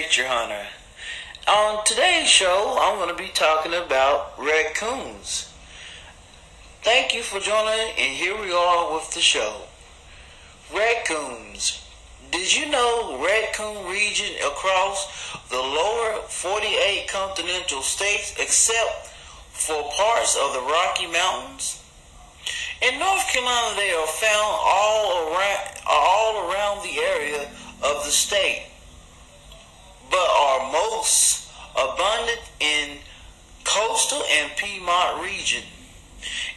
Nature Hunter. On today's show, I'm going to be talking about raccoons. Thank you for joining, and here we are with the show. Raccoons. Did you know raccoon region across the lower 48 continental states except for parts of the Rocky Mountains? In North Carolina, they are found all around the area of the state, but are most abundant in coastal and Piedmont region.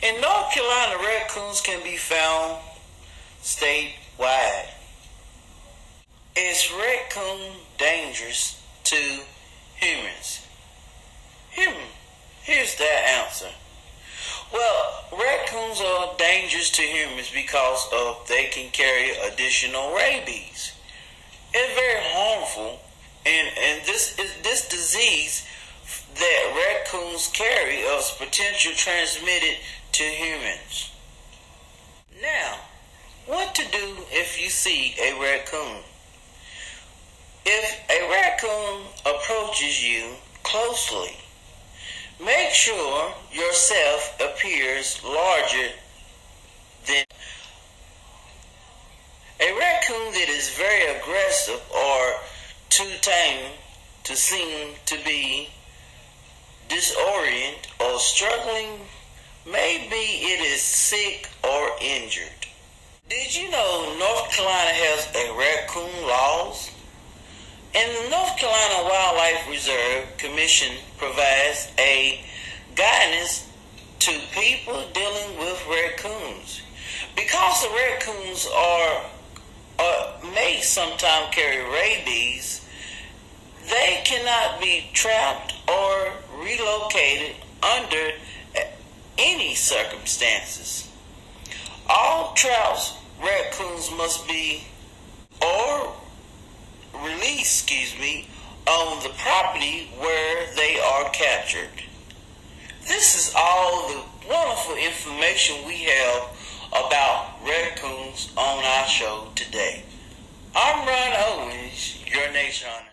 In North Carolina, raccoons can be found statewide. Is raccoon dangerous to humans? Here's that answer. Well, raccoons are dangerous to humans because they can carry additional rabies. It's very harmful, and this disease that raccoons carry is potentially transmitted to humans. Now, what to do if you see a raccoon? If a raccoon approaches you closely, make sure yourself appears larger than a raccoon that is very aggressive or too tame to seem to be disoriented or struggling. Maybe it is sick or injured. Did you know North Carolina has a raccoon laws? And the North Carolina Wildlife Reserve Commission provides a guidance to people dealing with raccoons. Because the raccoons may sometimes carry rabies, they cannot be trapped or relocated under any circumstances. All trapped raccoons must be released on the property where they are captured. This is all the wonderful information we have about raccoons on our show today. I'm Ron Owens, your Nature Hunter.